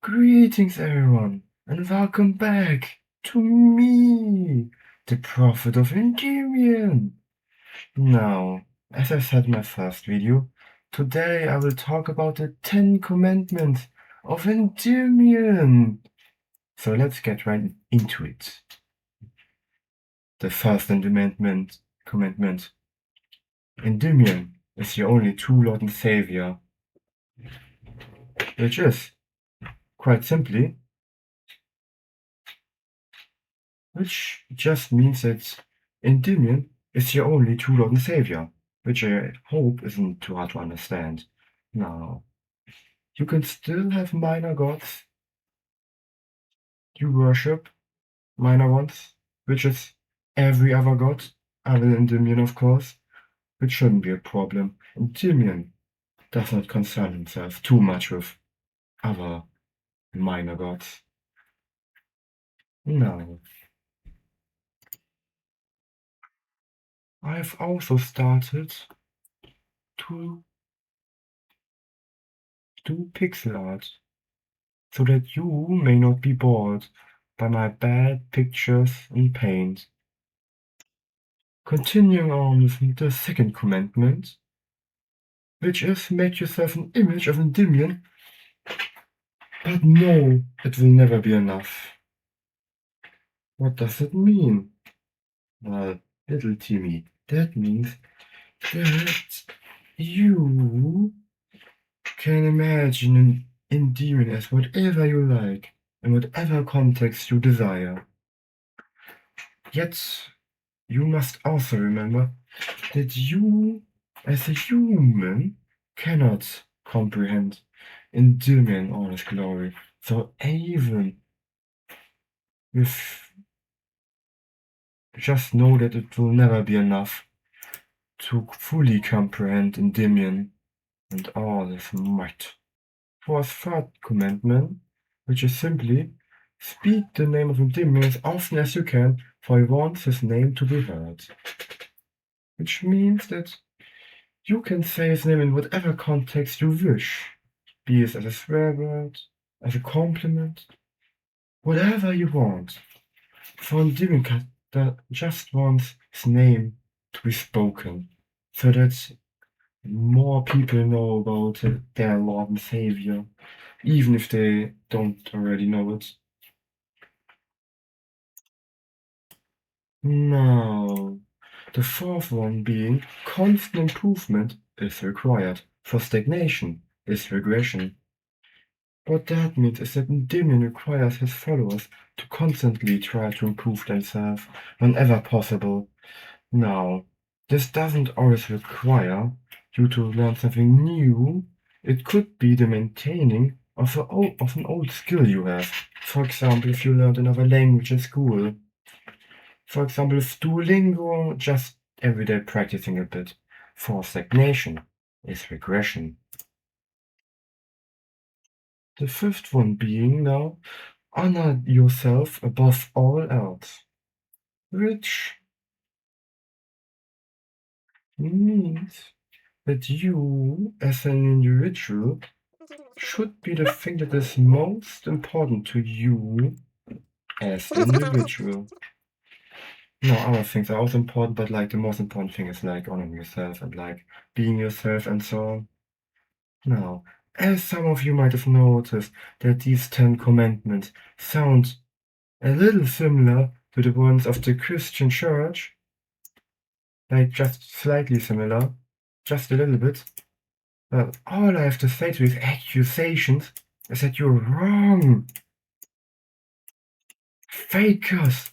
Greetings, everyone, and welcome back to me, the Prophet of Endymion. Now, as I said in my first video, today I will talk about the 10 Commandments of Endymion. So let's get right into it. The first commandment. Endymion is your only true Lord and Savior, which is, quite simply, which just means that Endymion is your only true Lord and Savior, which I hope isn't too hard to understand. Now, you can still have minor gods you worship, minor ones, which is every other god, other than Endymion, of course, which shouldn't be a problem. Endymion does not concern himself too much with other minor gods. Now, I've also started to do pixel art, so that you may not be bored by my bad pictures and paint. Continuing on with the second commandment, which is make yourself an image of Endymion, but no, it will never be enough. What does it mean? Well, little Timmy, that means that you can imagine an Endymion as whatever you like, in whatever context you desire. Yet, you must also remember that you, as a human, cannot comprehend Endymion in all his glory. So even if just know that it will never be enough to fully comprehend Endymion and all his might. For his third commandment, which is simply speak the name of Endymion as often as you can, for he wants his name to be heard. Which means that you can say his name in whatever context you wish, be it as a swear word, as a compliment, whatever you want. For Endymion that just wants his name to be spoken, so that more people know about their Lord and Savior, even if they don't already know it. Now, the fourth one being constant improvement is required, for stagnation is regression. What that means is that Endymion requires his followers to constantly try to improve themselves whenever possible. Now, this doesn't always require you to learn something new. It could be the maintaining of an old skill you have. For example, if you learned another language in school. For example, with Duolingo, just everyday practicing a bit. For stagnation is regression. The fifth one being now, honor yourself above all else, which means that you, as an individual, should be the thing that is most important to you as an individual. No, other things are also important, but like the most important thing is like honoring yourself and like being yourself and so on. Now, as some of you might have noticed that these 10 commandments sound a little similar to the ones of the Christian church, like just slightly similar, just a little bit. Well, all I have to say to these accusations is that you're wrong. Fakers.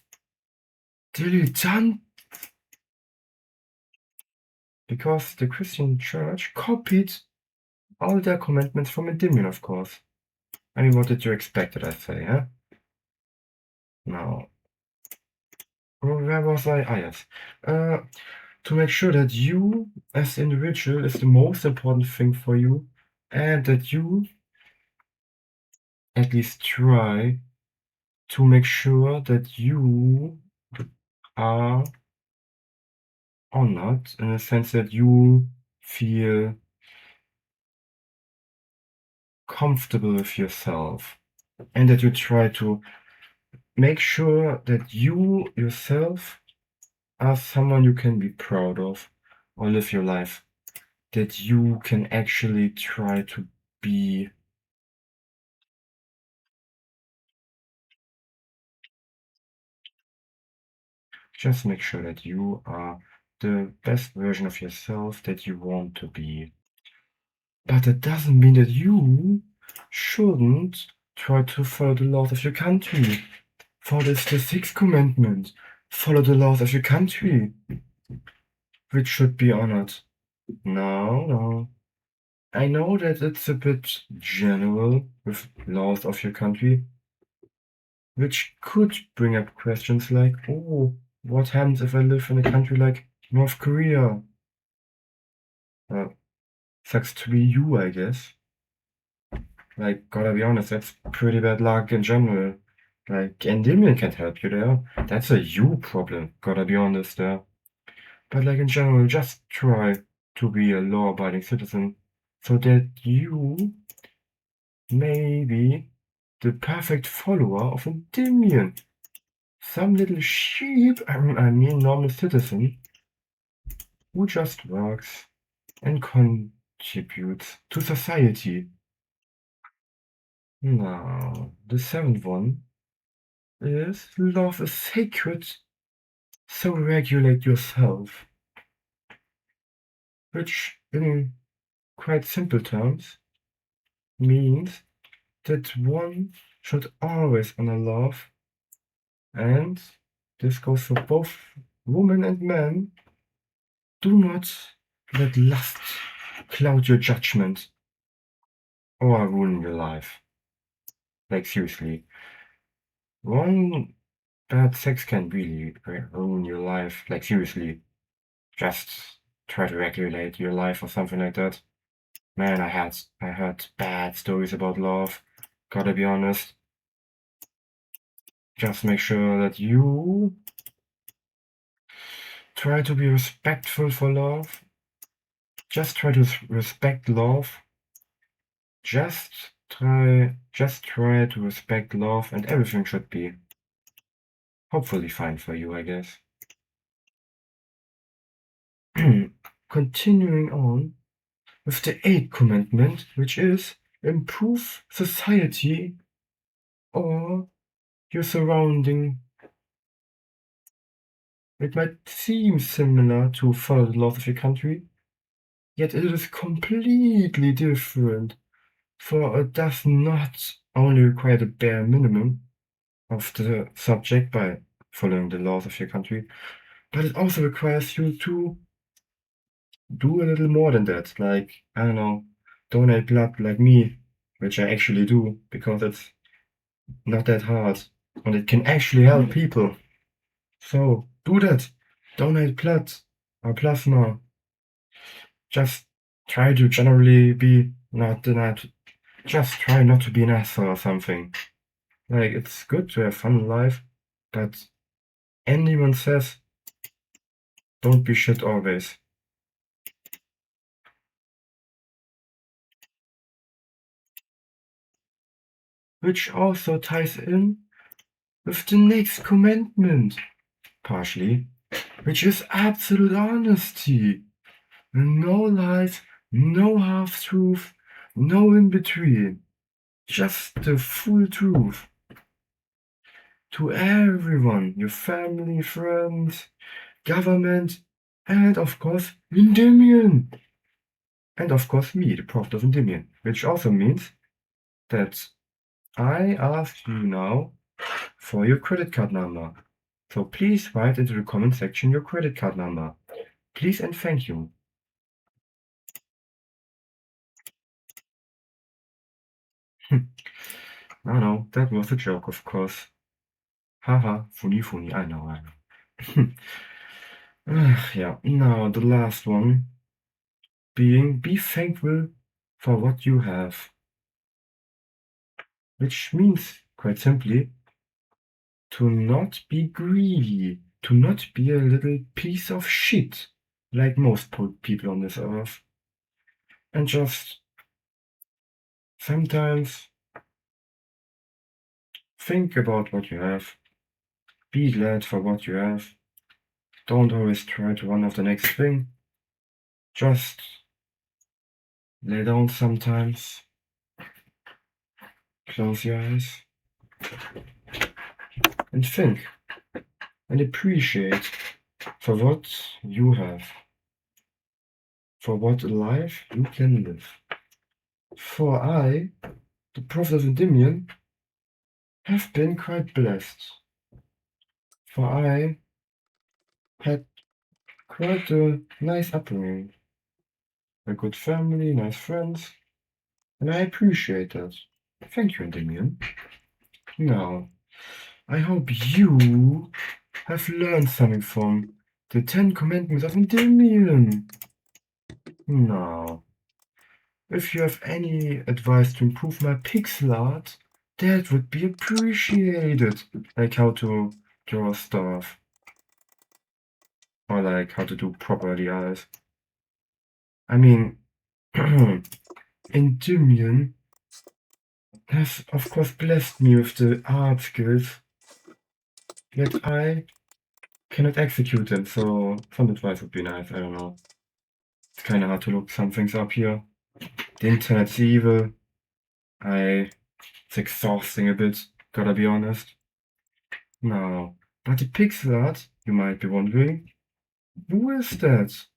Dilettant. Because the Christian church copied all their commandments from Endymion, of course. I mean, what did you expect that I say, huh? Now, where was I? Ah, yes. To make sure that you, as an individual, is the most important thing for you, and that you at least try to make sure that you are honored in the sense that you feel comfortable with yourself. and that you try to make sure that you yourself are someone you can be proud of or live your life. That you can actually try to be. Just make sure that you are the best version of yourself that you want to be. But that doesn't mean that you shouldn't try to follow the laws of your country. For this the sixth commandment. Follow the laws of your country, which should be honored. No, no. I know that it's a bit general with laws of your country, which could bring up questions like, oh, what happens if I live in a country like North Korea? Sucks to be you, I guess. Like, gotta be honest, that's pretty bad luck in general. Like, Endymion can't help you there. That's a you problem, gotta be honest there. But like in general, just try to be a law-abiding citizen so that you may be the perfect follower of Endymion. Some little sheep, I mean normal citizen, who just works and contributes to society. Now, the seventh one is love is sacred, so regulate yourself. Which, in quite simple terms, means that one should always honor love, and this goes for both women and men. Do not let lust cloud your judgment or ruin your life. Like, seriously, one bad sex can really ruin your life. Like, seriously, just try to regulate your life or something like that. Man, I heard bad stories about love. Gotta be honest. Just make sure that you try to be respectful for love. Just try to respect love. Just try to respect love, and everything should be hopefully fine for you, I guess. Continuing on with the eighth commandment, which is improve society or your surrounding. It might seem similar to follow the laws of your country, yet it is completely different, for it does not only require the bare minimum of the subject by following the laws of your country, but it also requires you to do a little more than that. Like, I don't know, donate blood like me, which I actually do because it's not that hard and it can actually help people. So do that. Donate blood or plasma. Just try to generally be not just try not to be an asshole or something. Like, it's good to have fun in life, but anyone says don't be shit always. Which also ties in with the next commandment, partially, which is absolute honesty. No lies, no half truth, no in between. Just the full truth. To everyone, your family, friends, government, and of course, Endymion. And of course, me, the prophet of Endymion, which also means that I ask you now for your credit card number. So please write into the comment section your credit card number. Please and thank you. No, that was a joke, of course. Haha, funny, I know. Yeah, now the last one being be thankful for what you have. Which means, quite simply, to not be greedy, to not be a little piece of shit, like most people on this earth. And just sometimes Think about what you have. Be glad for what you have. Don't always try to run after the next thing. Just lay down sometimes. Close your eyes. And think. And appreciate for what you have. For what life you can live. For I, the prophet of Endymion, have been quite blessed. For I had quite a nice upbringing. A good family, nice friends, and I appreciate that. Thank you, Endymion. Now, I hope you have learned something from the 10 Commandments of Endymion. Now, if you have any advice to improve my pixel art, that would be appreciated. Like how to draw stuff. Or like how to do properly eyes. I mean, Endymion has of course blessed me with the art skills, yet I cannot execute them, so some advice would be nice, I don't know. It's kinda hard to look some things up here. The internet's evil. It's exhausting a bit, gotta be honest. Now, but the pixel art, you might be wondering, who is that?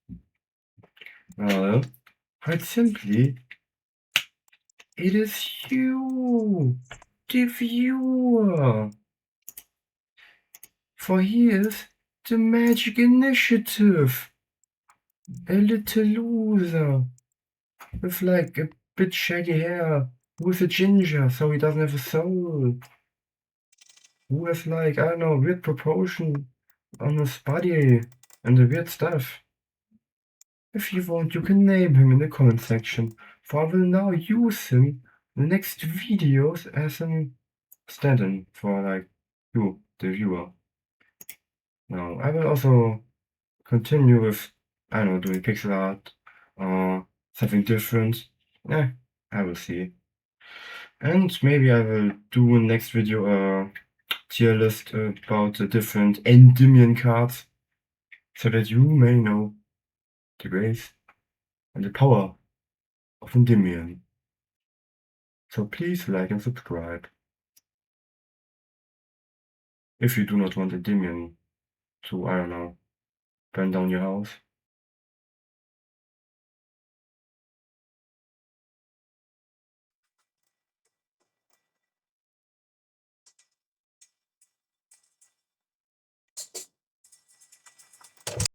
Well, quite simply, it is you, the viewer. For here's the magic initiative. A little loser with like a bit shaggy hair, who's a ginger, so he doesn't have a soul. Who has like, I don't know, weird proportion on his body and the weird stuff. If you want, you can name him in the comment section, for I will now use him in the next videos as an stand-in for like you, the viewer. Now, I will also continue with, I don't know, doing pixel art or something different. I will see. And maybe I will do in next video a tier list about the different Endymion cards, so that you may know the grace and the power of Endymion. So please like and subscribe. If you do not want Endymion to, I don't know, burn down your house.